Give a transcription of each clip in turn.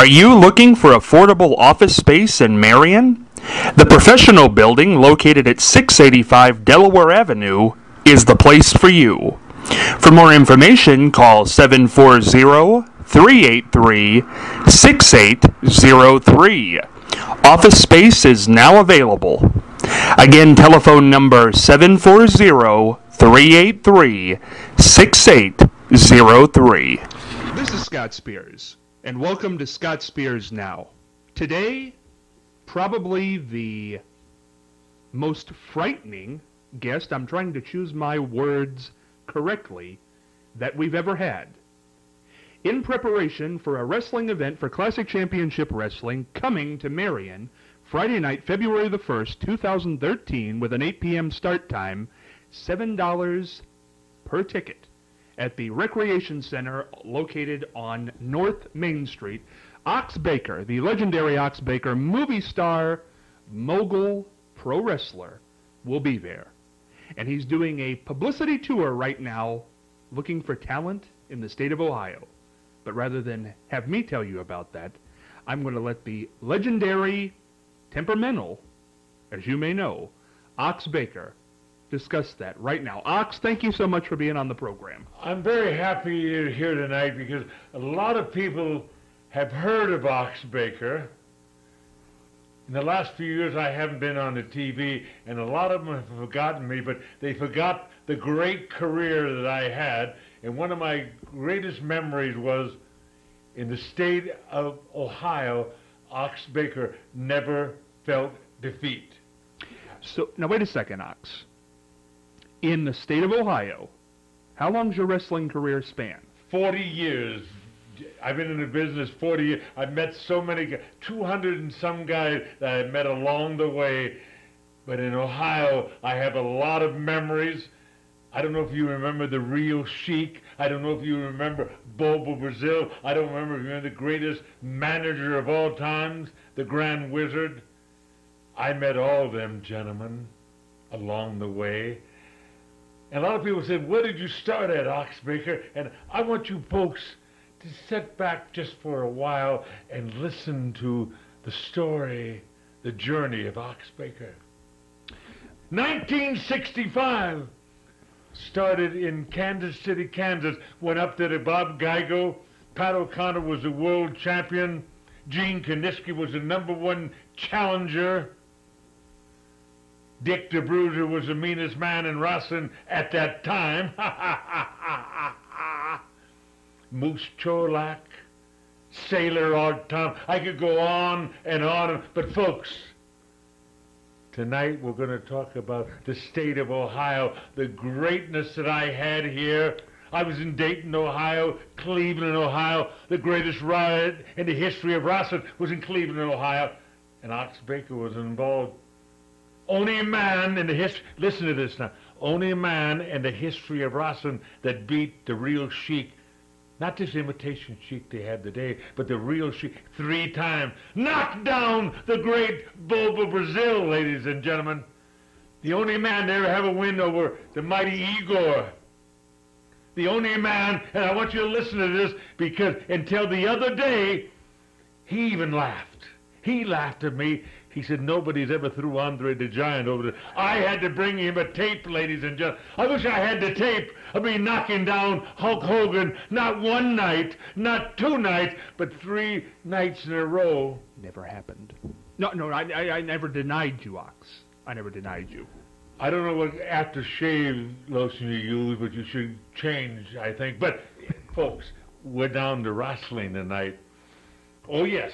Are you looking for affordable office space in Marion? The Professional Building, located at 685 Delaware Avenue, is the place for you. For more information, call 740-383-6803. Office space is now available. Again, telephone number 740-383-6803. This is Scott Spears, and welcome to Scott Spears Now. Today, probably the most frightening guest, I'm trying to choose my words correctly, that we've ever had. In preparation for a wrestling event for Classic Championship Wrestling coming to Marion Friday night, February the 1st, 2013, with an 8 p.m. start time, $7 per ticket at the Recreation Center located on North Main Street. Ox Baker, the legendary Ox Baker, movie star, mogul, pro wrestler, will be there. And he's doing a publicity tour right now looking for talent in the state of Ohio. But rather than have me tell you about that, I'm going to let the legendary, temperamental, as you may know, Ox Baker discuss that right now. Ox, thank you so much for being on the program. I'm very happy you're here tonight because a lot of people have heard of Ox Baker. In the last few years, I haven't been on the TV, and a lot of them have forgotten me, but they forgot the great career that I had. And one of my greatest memories was in the state of Ohio, Ox Baker never felt defeat. So, now wait a second, Ox. In the state of Ohio, how long's your wrestling career span? 40 years. I've been in the business 40 years. I've met so many guys, 200 and some guys that I've met along the way. But in Ohio, I have a lot of memories. I don't know if you remember the Real Sheik. I don't know if you remember Bobo Brazil. I don't remember if you remember the greatest manager of all times, the Grand Wizard. I met all of them gentlemen along the way. And a lot of people said, where did you start at, Ox Baker? And I want you folks to sit back just for a while and listen to the story, the journey of Ox Baker. 1965, started in Kansas City, Kansas, went up there to Bob Geigo. Pat O'Connor was the world champion. Gene Kiniski was the #1 challenger. Dick the Bruiser was the meanest man in wrestling at that time. Moose Cholak, Sailor Art Tom. I could go on and on. But folks, tonight we're going to talk about the state of Ohio, the greatness that I had here. I was in Dayton, Ohio, Cleveland, Ohio. The greatest riot in the history of wrestling was in Cleveland, Ohio. And Ox Baker was involved. Only a man in the history, listen to this now, only a man in the history of wrestling that beat the Real Sheik. Not this imitation Sheik they had today, but the Real Sheik 3 times. Knocked down the great Bobo Brazil, ladies and gentlemen. The only man to ever have a win over the mighty Igor. The only man, and I want you to listen to this, because until the other day, he even laughed. He laughed at me. He said, nobody's ever threw Andre the Giant over there. I had to bring him a tape, ladies and gentlemen. I wish I had the tape of me knocking down Hulk Hogan, not 1 night, not 2 nights, but 3 nights in a row. Never happened. No, I never denied you, Ox. I never denied you. I don't know what aftershave lotion you use, but you should change, I think. But, folks, we're down to wrestling tonight. Oh, yes.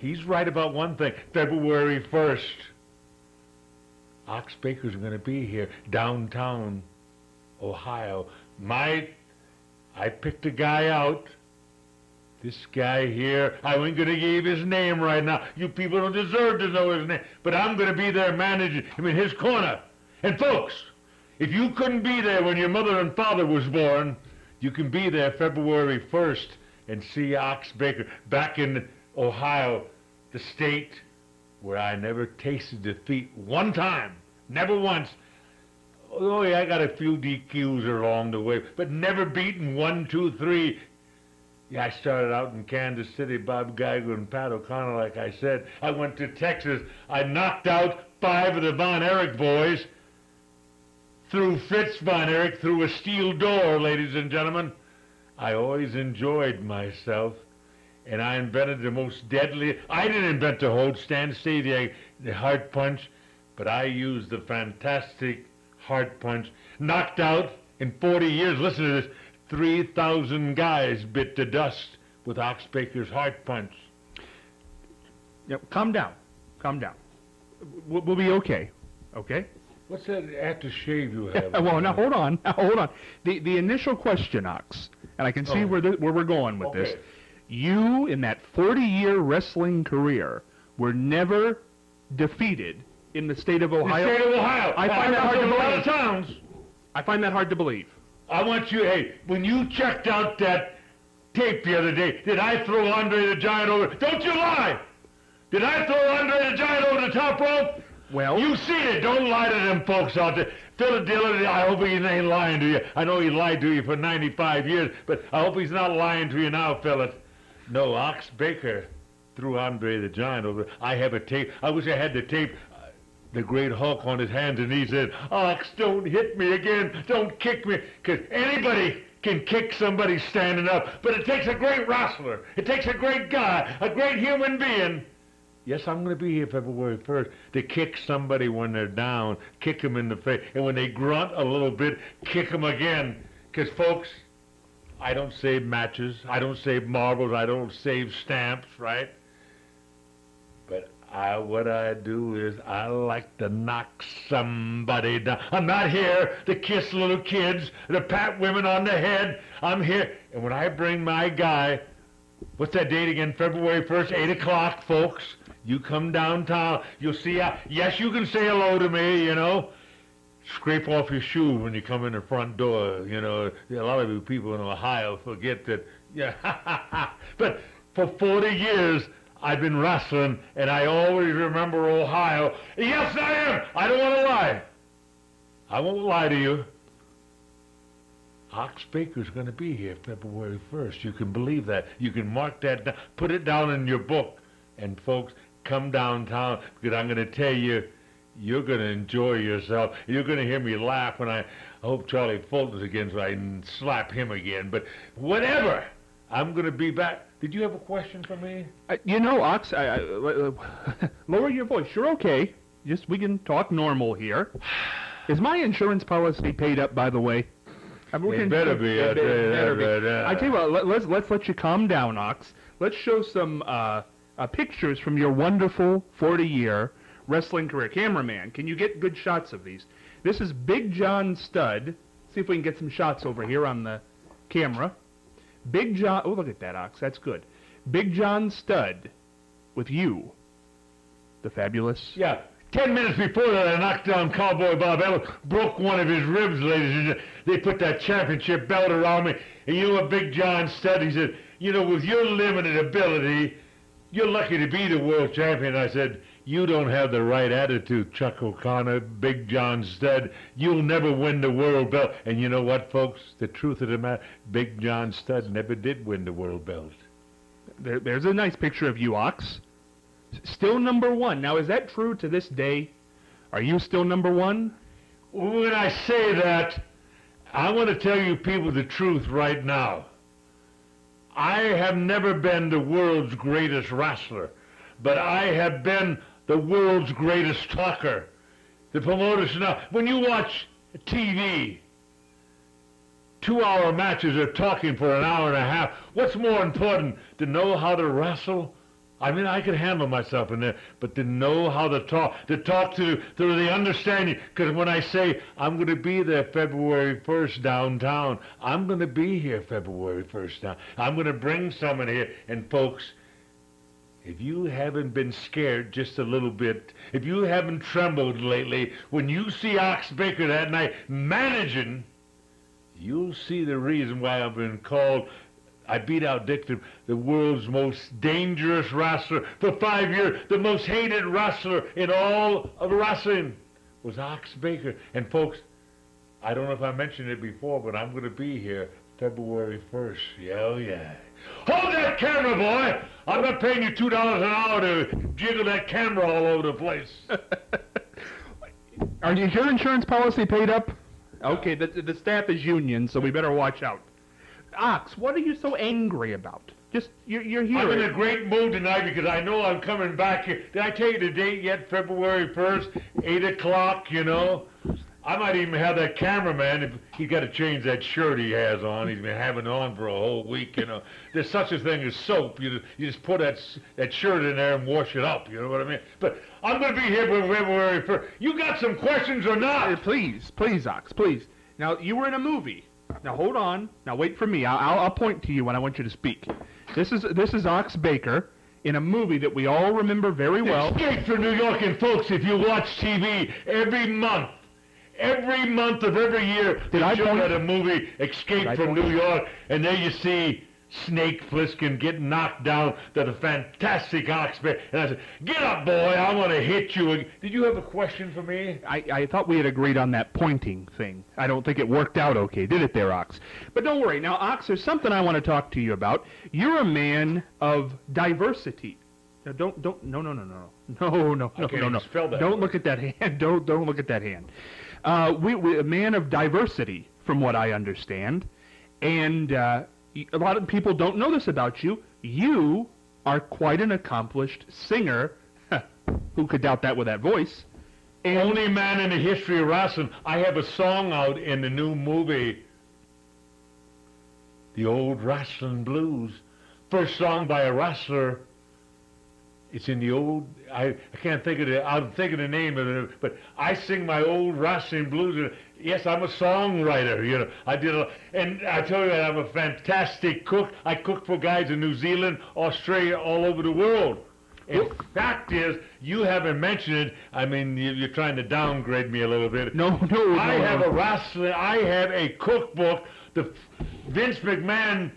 He's right about one thing. February 1st, Ox Baker's going to be here, downtown Ohio. I picked a guy out. This guy here, I ain't going to give his name right now. You people don't deserve to know his name. But I'm going to be there managing him in his corner. And folks, if you couldn't be there when your mother and father was born, you can be there February 1st and see Ox Baker back in Ohio, the state where I never tasted defeat 1 time, never once. Oh yeah, I got a few DQs along the way, but never beaten 1, 2, 3 Yeah, I started out in Kansas City, Bob Geiger and Pat O'Connor, like I said. I went to Texas. I knocked out 5 of the Von Erich boys through Fritz Von Erich through a steel door, ladies and gentlemen. I always enjoyed myself, and I invented the most deadly. I didn't invent the hold, stand steady, the hard punch, but I used the fantastic hard punch. Knocked out in 40 years, listen to this, 3,000 guys bit the dust with Ox Baker's hard punch. Yep, calm down. Calm down. We'll be okay. Okay? What's that aftershave you have? Well, now hold on. Now, hold on. The initial question, Ox, and I can see where we're going with this. You, in that 40-year wrestling career, were never defeated in the state of Ohio. The state of Ohio. I find that hard to believe. A lot of towns. I find that hard to believe. I want you, hey, when you checked out that tape the other day, did I throw Andre the Giant over? Don't you lie! Did I throw Andre the Giant over the top rope? Well, You seen it. Don't lie to them folks out there. Philip Dillon, I hope he ain't lying to you. I know he lied to you for 95 years, but I hope he's not lying to you now, Philip. No, Ox Baker threw Andre the Giant over. I have a tape. I wish I had the tape. The great Hulk on his hands and knees said, Ox, don't hit me again. Don't kick me. Because anybody can kick somebody standing up. But it takes a great wrestler. It takes a great guy, a great human being. Yes, I'm going to be here February 1st to kick somebody when they're down, kick them in the face. And when they grunt a little bit, kick them again. Because, folks, I don't save matches. I don't save marbles. I don't save stamps, right? But what I do is I like to knock somebody down. I'm not here to kiss little kids, to pat women on the head. I'm here. And when I bring my guy, what's that date again? February 1st, 8 o'clock, folks. You come downtown. You'll see. Yes, you can say hello to me, you know. Scrape off your shoe when you come in the front door. You know, a lot of you people in Ohio forget that. Yeah, but for 40 years, I've been wrestling, and I always remember Ohio. Yes, I am. I don't want to lie. I won't lie to you. Ox Baker's going to be here February 1st. You can believe that. You can mark that down. Put it down in your book. And, folks, come downtown, because I'm going to tell you, you're going to enjoy yourself. You're going to hear me laugh when I hope Charlie Fulton's again so I can slap him again. But whatever, I'm going to be back. Did you have a question for me? You know, Ox, lower your voice. You're okay. Just we can talk normal here. Is my insurance policy paid up, by the way? It better be. I tell you what, let's let you calm down, Ox. Let's show some pictures from your wonderful 40-year wrestling career. Cameraman, can you get good shots of these? This is Big John Studd. See if we can get some shots over here on the camera. Big John, oh, look at that, Ox, that's good. Big John Studd with you, the fabulous. Yeah, 10 minutes before that, I knocked down Cowboy Bob Evans, broke one of his ribs, ladies and gentlemen. They put that championship belt around me, and you know what Big John Studd, he said, you know, with your limited ability, you're lucky to be the world champion. I said, you don't have the right attitude, Chuck O'Connor, Big John Studd. You'll never win the world belt. And you know what, folks? The truth of the matter, Big John Studd never did win the world belt. There's a nice picture of you, Ox. Still number one. Now, is that true to this day? Are you still number one? When I say that, I want to tell you people the truth right now. I have never been the world's greatest wrestler, but I have been the world's greatest talker. The promoters now, when you watch TV, 2-hour matches are talking for an hour and a half. What's more important, to know how to wrestle? I mean, I can handle myself in there, but to know how to talk to the understanding, because when I say I'm going to be there February 1st downtown, I'm going to be here February 1st now. I'm going to bring someone here, and folks, if you haven't been scared just a little bit, if you haven't trembled lately, when you see Ox Baker that night managing, you'll see the reason why I've been called, I beat out Dictum, the world's most dangerous wrestler. For 5 years, the most hated wrestler in all of wrestling was Ox Baker. And folks, I don't know if I mentioned it before, but I'm going to be here February 1st. Yeah, oh yeah. Hold that camera, boy! I'm not paying you $2 an hour to jiggle that camera all over the place. Is your insurance policy paid up? Okay, the staff is union, so we better watch out. Ox, what are you so angry about? Just, you're here. I'm in a great mood tonight because I know I'm coming back here. Did I tell you the date yet? February 1st, 8 o'clock, you know? I might even have that cameraman, if he's got to change that shirt he has on. He's been having it on for a whole week, you know. There's such a thing as soap. You just put that shirt in there and wash it up, you know what I mean? But I'm going to be here for February 1st. You got some questions or not? Please, Ox, please. Now, you were in a movie. Now, hold on. Now, wait for me. I'll point to you when I want you to speak. This is Ox Baker in a movie that we all remember very well. Escape from New York, and folks, if you watch TV every month of every year, they show that a movie, Escape from New York, and there you see Snake Plissken get knocked down to the fantastic Ox Baker. And I said, get up, boy, I want to hit you. Did you have a question for me? I thought we had agreed on that pointing thing. I don't think it worked out okay, did it there, Ox? But don't worry. Now, Ox, there's something I want to talk to you about. You're a man of diversity. Now, no. Okay, spell that. Don't look at that hand. Don't look at that hand. We a man of diversity, from what I understand, and a lot of people don't know this about you. You are quite an accomplished singer. Who could doubt that with that voice? And only man in the history of wrestling. I have a song out in the new movie, The Old Wrestling Blues. First song by a wrestler. It's in the old, I can't think of I'll think of the name of it, but I sing my old wrestling blues. Yes, I'm a songwriter, you know. And I tell you that I'm a fantastic cook. I cook for guys in New Zealand, Australia, all over the world. And fact is, you haven't mentioned it. I mean, you're trying to downgrade me a little bit. No. I have a cookbook. Vince McMahon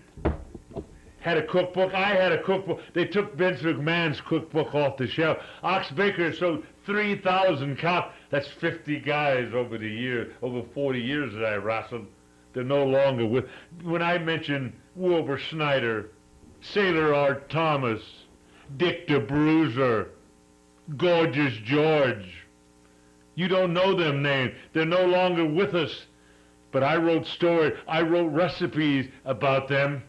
had a cookbook. I had a cookbook. They took Vince McMahon's cookbook off the shelf. Ox Baker sold 3,000 copies. That's 50 guys over the year, over 40 years that I wrestled. They're no longer with. When I mention Wilbur Snyder, Sailor Art Thomas, Dick the Bruiser, Gorgeous George, you don't know them names. They're no longer with us. But I wrote stories. I wrote recipes about them.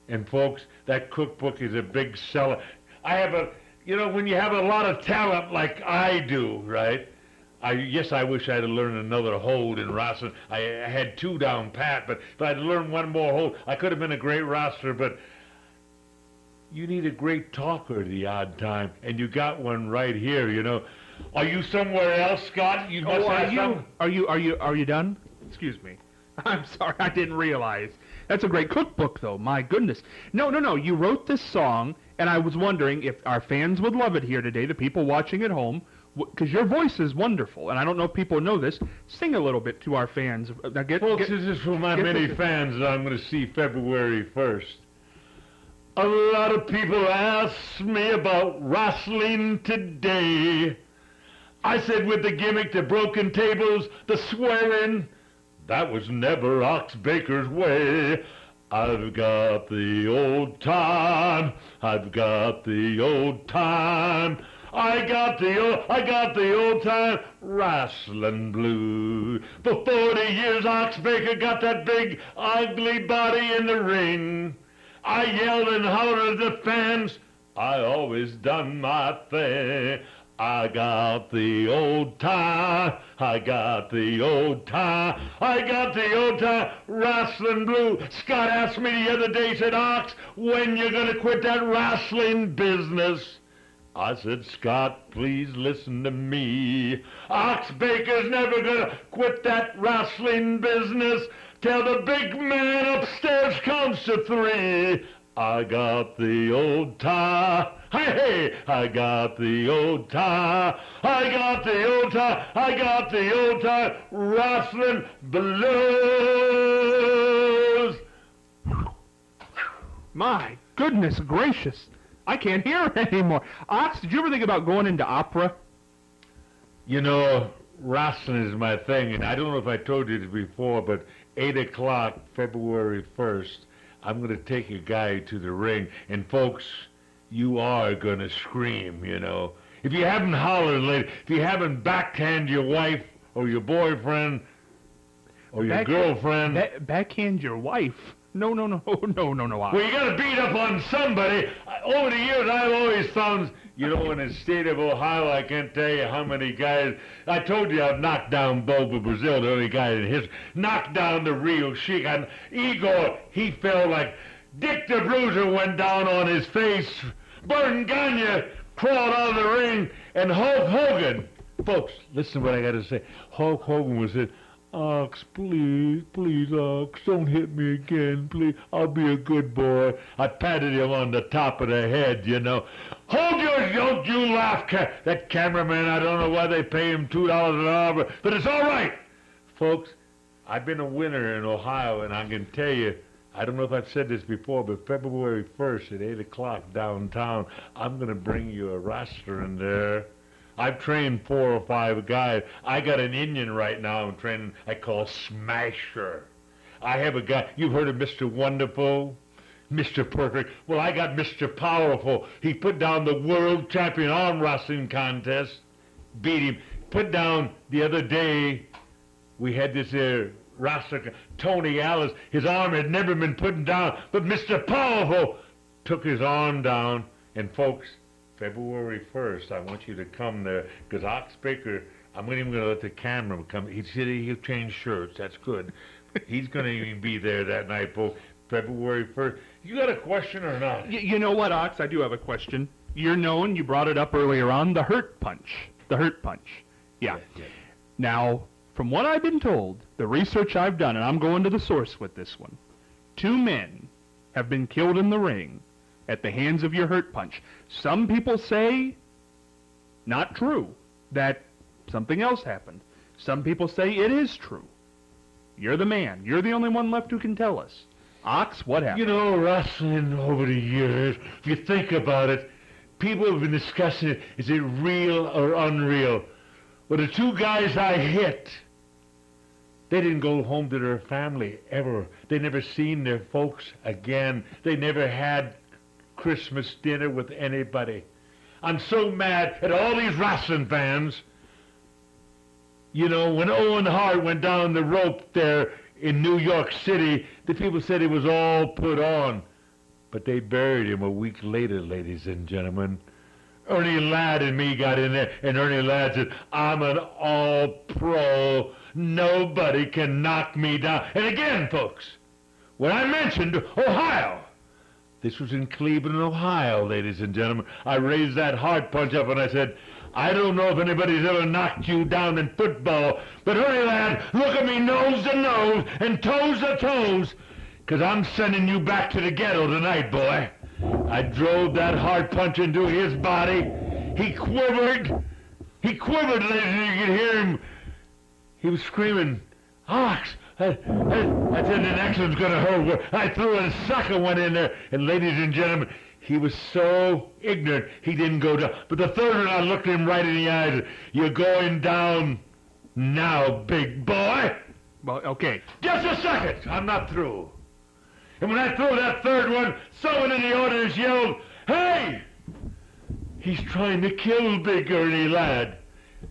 And folks, that cookbook is a big seller. I have when you have a lot of talent like I do, right? I wish I'd have learned another hold in wrestling. I had 2 down pat, but if I'd learned one more hold, I could have been a great wrestler. But you need a great talker at the odd time, and you got one right here. You know, are you somewhere else, Scott? You must have something. Are you done? Excuse me. I'm sorry, I didn't realize. That's a great cookbook, though. My goodness. No. You wrote this song, and I was wondering if our fans would love it here today, the people watching at home, because your voice is wonderful, and I don't know if people know this. Sing a little bit to our fans. Folks, this is for my many fans that I'm going to see February 1st. A lot of people ask me about wrestling today. I said with the gimmick, the broken tables, the swearing, that was never Ox Baker's way. I've got the old time. I've got the old time. I got the old time wrestling blues. For 40 years, Ox Baker got that big, ugly body in the ring. I yelled and hollered at the fans. I always done my thing. I got the old time, I got the old time, I got the old time wrestling blue. Scott asked me the other day, he said, Ox, when you gonna quit that wrestling business? I said, Scott, please listen to me. Ox Baker's never gonna quit that wrestling business till the big man upstairs counts to 3. I got the old time. Hey, I got the old time. I got the old time. I got the old time wrestling blues. My goodness gracious. I can't hear it anymore. Ox, did you ever think about going into opera? You know, wrestling is my thing, and I don't know if I told you this before, but 8 o'clock, February 1st, I'm going to take a guy to the ring. And folks, you are going to scream, you know. If you haven't hollered, lady, if you haven't backhand your wife or your boyfriend or your girlfriend. Backhand your wife? No, Ox. Well, you got to beat up on somebody. Over the years, I've always found, you know, in the state of Ohio, I can't tell you how many guys. I told you I've knocked down Bobo Brazil, the only guy in history. Knocked down the real Sheik. And Igor, he fell like Dick the Bruiser went down on his face. Burton Gagne crawled out of the ring. And Hulk Hogan, folks, listen to what I got to say. Hulk Hogan was it. Ox, please, Ox, don't hit me again, please. I'll be a good boy. I patted him on the top of the head, you know. Hold yours, don't you laugh. That cameraman, I don't know why they pay him $2 an hour, but it's all right. Folks, I've been a winner in Ohio, and I can tell you, I don't know if I've said this before, but February 1st at 8 o'clock downtown, I'm going to bring you a roster in there. I've trained 4 or 5 guys. I got an Indian right now I'm training I call Smasher. I have a guy, you've heard of Mr. Wonderful, Mr. Perfect. Well, I got Mr. Powerful. He put down the world champion arm wrestling contest, beat him. Put down the other day, we had this wrestler, Tony Alice. His arm had never been put down, but Mr. Powerful took his arm down. And folks, February 1st, I want you to come there, because Ox Baker, I'm not even going to let the camera come. He said he'll change shirts. That's good. He's going to even be there that night, folks. February 1st. You got a question or not? You know what, Ox? I do have a question. You're known, you brought it up earlier on, the Hurt Punch. The Hurt Punch. Yeah. Now, from what I've been told, the research I've done, and I'm going to the source with this one, 2 men have been killed in the ring at the hands of your Hurt Punch. Some people say, not true, that something else happened. Some people say it is true. You're the man. You're the only one left who can tell us. Ox, what happened? You know, wrestling over the years, if you think about it, people have been discussing it. Is it real or unreal? Well, the 2 guys I hit, they didn't go home to their family ever. They never seen their folks again. They never had Christmas dinner with anybody. I'm so mad at all these wrestling fans. You know, when Owen Hart went down the rope there in New York City, the people said it was all put on. But they buried him a week later, ladies and gentlemen. Ernie Ladd and me got in there, and Ernie Ladd said, I'm an all-pro. Nobody can knock me down. And again, folks, when I mentioned Ohio, this was in Cleveland, Ohio, ladies and gentlemen. I raised that Hart Punch up and I said, I don't know if anybody's ever knocked you down in football, but Ernie Ladd, look at me nose to nose and toes to toes, because I'm sending you back to the ghetto tonight, boy. I drove that Hart Punch into his body. He quivered. He quivered, ladies, and you could hear him. He was screaming, Ox. I said the next one's going to hurt. I threw a second one in there, and ladies and gentlemen, he was so ignorant he didn't go down. But the third one, I looked him right in the eyes. You're going down now, big boy. Well, okay. Just a second. I'm not through. And when I threw that third one, someone in the audience yelled, hey! He's trying to kill Big Ernie Ladd.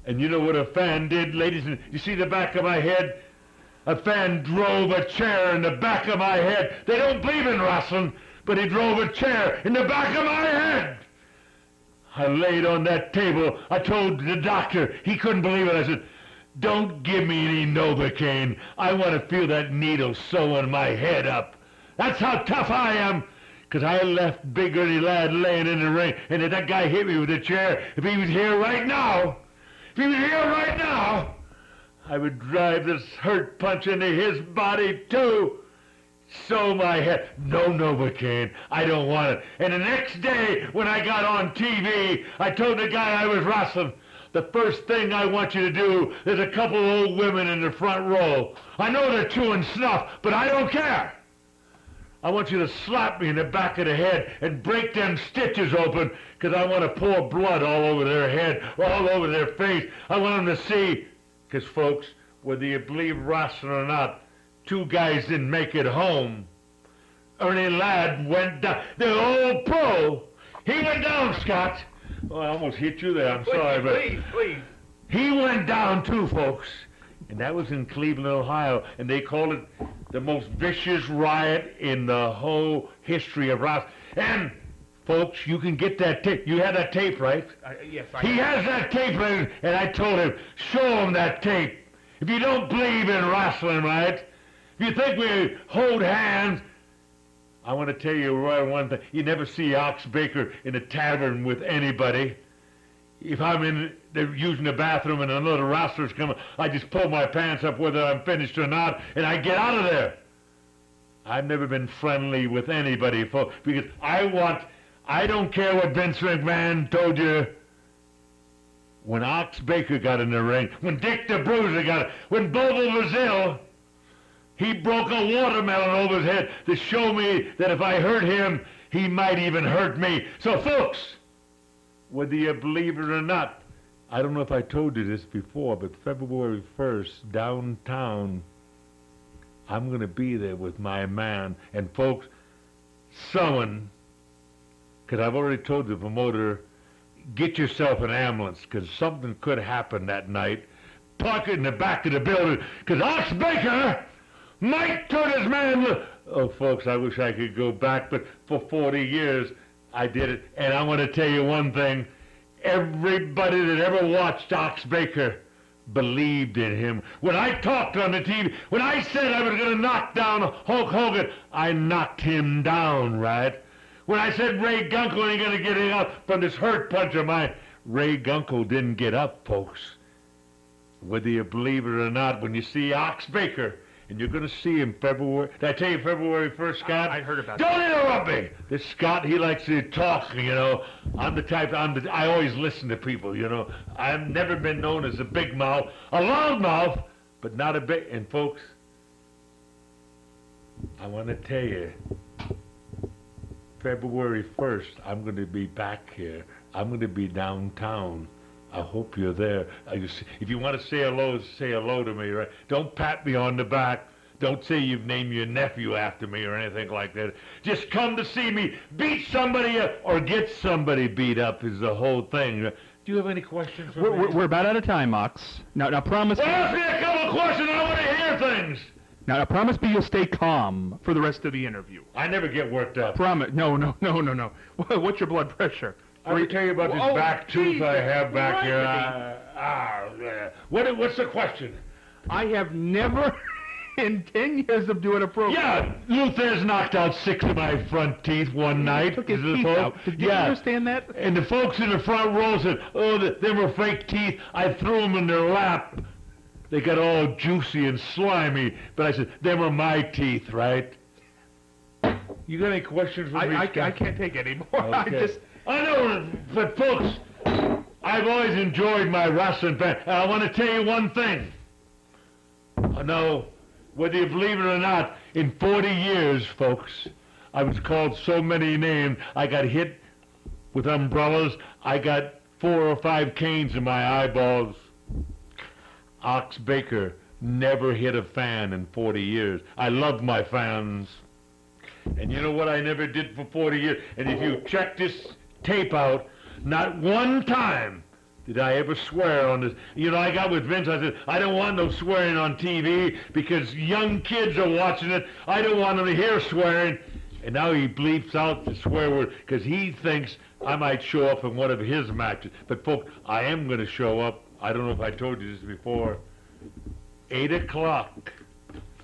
And you know what a fan did, ladies? You see the back of my head? A fan drove a chair in the back of my head. They don't believe in wrestling, but he drove a chair in the back of my head. I laid on that table. I told the doctor. He couldn't believe it. I said, don't give me any Novocaine. I want to feel that needle sewing my head up. That's how tough I am. Because I left Big Ernie Ladd laying in the ring, and if that guy hit me with a chair, if he was here right now, I would drive this Hurt Punch into his body too. Sew my head. No Novocaine. I don't want it. And the next day, when I got on TV, I told the guy I was wrestling, the first thing I want you to do, there's a couple old women in the front row. I know they're chewing snuff, but I don't care. I want you to slap me in the back of the head and break them stitches open, because I want to pour blood all over their head, all over their face. I want them to see, because folks, whether you believe wrestling or not, two guys didn't make it home. Ernie Ladd went down. The old pro, he went down, Scott. Oh, I almost hit you there. I'm sorry, but please. he went down too, folks. And that was in Cleveland, Ohio, and they called it the most vicious riot in the whole history of Ross. And folks, you can get that tape. You have that tape, right? Yes, He has that tape, and I told him, show him that tape. If you don't believe in wrestling, right? If you think we hold hands, I want to tell you right one thing. You never see Ox Baker in a tavern with anybody. If I'm in there using the bathroom and another wrestler's coming, I just pull my pants up whether I'm finished or not, and I get out of there. I've never been friendly with anybody, folks, because I don't care what Vince McMahon told you. When Ox Baker got in the ring, when Dick the Bruiser got it, when Bobo Brazil, he broke a watermelon over his head to show me that if I hurt him, he might even hurt me. So, folks, whether you believe it or not, I don't know if I told you this before, but February 1st, downtown, I'm going to be there with my man. And, folks, someone, because I've already told the promoter, get yourself an ambulance, because something could happen that night. Park it in the back of the building, because Ox Baker might turn his man loose. Oh, folks, I wish I could go back, but for 40 years, I did it. And I want to tell you one thing. Everybody that ever watched Ox Baker believed in him. When I talked on the TV, when I said I was going to knock down Hulk Hogan, I knocked him down, right? When I said Ray Gunkel ain't going to get it up from this hurt punch of mine, Ray Gunkel didn't get up, folks. Whether you believe it or not, when you see Ox Baker, and you're going to see him February. Did I tell you February 1st, Scott? I heard about Don't that. interrupt me. This Scott, he likes to talk, you know. I'm the type, I always listen to people, you know. I've never been known as a big mouth, a loud mouth, but not a big, and folks, I want to tell you, February 1st, I'm going to be back here. I'm going to be downtown. I hope you're there. If you want to say hello to me, right? Don't pat me on the back. Don't say you've named your nephew after me or anything like that. Just come to see me beat somebody up or get somebody beat up is the whole thing. Do you have any questions for me? We're about out of time, Ox. Now promise me... Well, ask me a couple of questions. I want to hear things. Now promise me you'll stay calm for the rest of the interview. I never get worked up. Promise. No. What's your blood pressure? I will tell you about this back tooth I have back here. What's the question? I have never, in 10 years of doing a program... Yeah, Luther's knocked out 6 of my front teeth one night. Took his teeth out. Did you understand that? And the folks in the front row said, oh, they were fake teeth. I threw them in their lap. They got all juicy and slimy. But I said, they were my teeth, right? You got any questions for me, I can't take any more. Okay. I know, but folks, I've always enjoyed my wrestling fan. And I want to tell you one thing. No, whether you believe it or not, in 40 years, folks, I was called so many names. I got hit with umbrellas. I got 4 or 5 canes in my eyeballs. Ox Baker never hit a fan in 40 years. I love my fans. And you know what I never did for 40 years? And if you check this tape out, not one time did I ever swear on this. You know, I got with Vince, I said, I don't want no swearing on TV because young kids are watching it. I don't want them to hear swearing. And now he bleeps out the swear word because he thinks I might show up in one of his matches. But folks, I am going to show up. I don't know if I told you this before. 8 o'clock,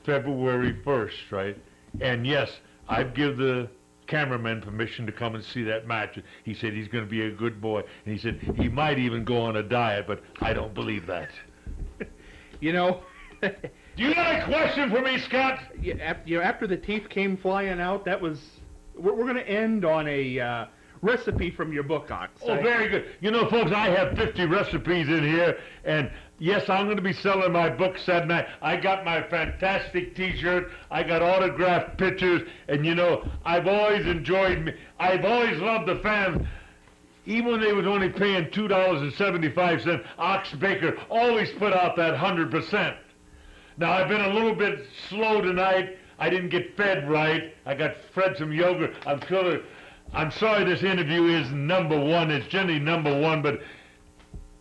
February 1st, right? And yes, I've given the cameraman permission to come and see that match. He said he's going to be a good boy. And he said he might even go on a diet, but I don't believe that. You know... Do you got a question for me, Scott? After the teeth came flying out, that was... We're going to end on a recipe from your book, Ox. Oh, very good. You know, folks, I have 50 recipes in here, and yes, I'm going to be selling my book Saturday. I got my fantastic T-shirt. I got autographed pictures, and you know, I've always loved the fans. Even when they was only paying $2.75, Ox Baker always put out that 100%. Now, I've been a little bit slow tonight. I didn't get fed right. I got fed some yogurt. I'm sorry this interview is number one. It's generally number one, but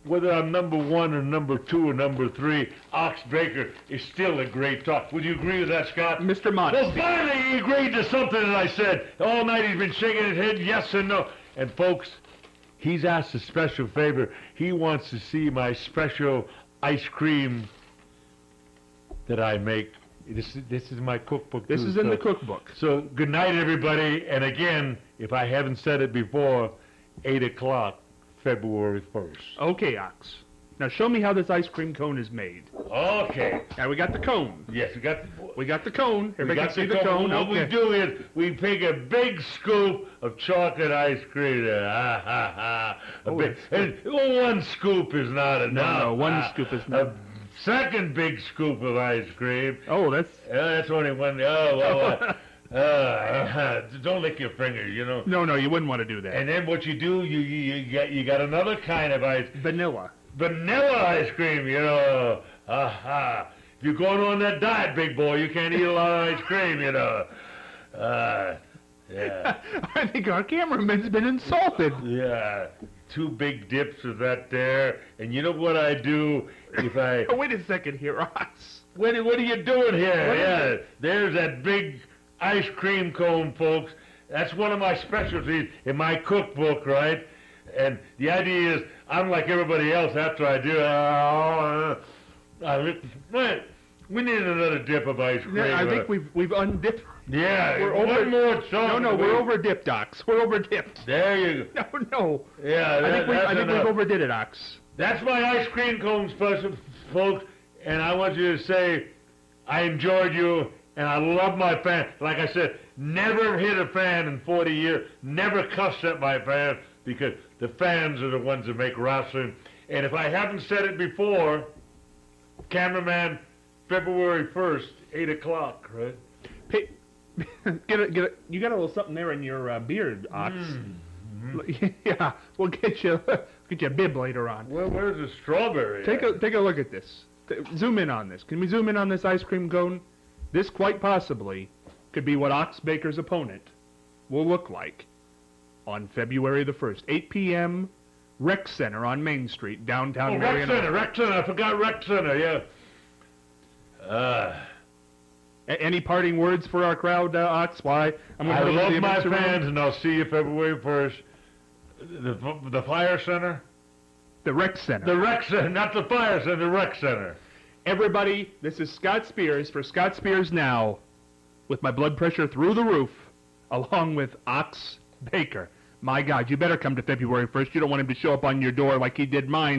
whether I'm number one or number two or number three, Ox Baker is still a great talk. Would you agree with that, Scott? Mr. Modesty. Well, finally he agreed to something that I said. All night he's been shaking his head yes and no. And folks, he's asked a special favor. He wants to see my special ice cream that I make. This is my cookbook. This is in the cookbook. So good night, everybody. And again, if I haven't said it before, 8 o'clock, February 1st. Okay, Ox. Now show me how this ice cream cone is made. Okay. Now we got the cone. Yes, we got the cone. Everybody can see the cone. What we do is we take a big scoop of chocolate ice cream. Ha ha ha. One scoop is not enough. No, one scoop is not. A second big scoop of ice cream. Oh, that's only one. Don't lick your fingers, you know. No, you wouldn't want to do that. And then what you do, you got another kind of ice. Vanilla Ice cream, you know. If you're going on that diet, big boy, you can't eat a lot of ice cream, you know. Yeah. I think our cameraman's been insulted. Yeah. 2 big dips of that there. And you know what I do if I... Wait a second here, Ox. What are you doing here? There's that big ice cream cone, folks. That's one of my specialties in my cookbook, right? And the idea is, I'm like everybody else after I do, we need another dip of ice cream. Yeah, I think we've undipped. Yeah, we're over. One more chocolate. No, we're over dipped, Ox. We're over dipped. There you go. No. Yeah, I think we've overdid it, Ox. That's my ice cream cone special, folks. And I want you to say, I enjoyed you, and I love my fans. Like I said, never hit a fan in 40 years. Never cussed at my fans, because the fans are the ones that make wrestling. And if I haven't said it before, cameraman, February 1st, 8 o'clock, right? Hey, get it. You got a little something there in your beard, Ox. Mm-hmm. Yeah, we'll get you a bib later on. Well, where's the strawberry? Take a look at this. Zoom in on this. Can we zoom in on this ice cream cone? This quite possibly could be what Ox Baker's opponent will look like on February the 1st, 8 p.m. Rec Center on Main Street, downtown Marion. Rec Center. I forgot Rec Center. Yeah. Any parting words for our crowd, Ox? Why? I love my fans, and I'll see you February 1st. The Fire Center? The Rec Center. The Rec Center, not the Fire Center, the Rec Center. Everybody, this is Scott Spears for Scott Spears Now, with my blood pressure through the roof, along with Ox Baker. My God, you better come to February 1st. You don't want him to show up on your door like he did mine.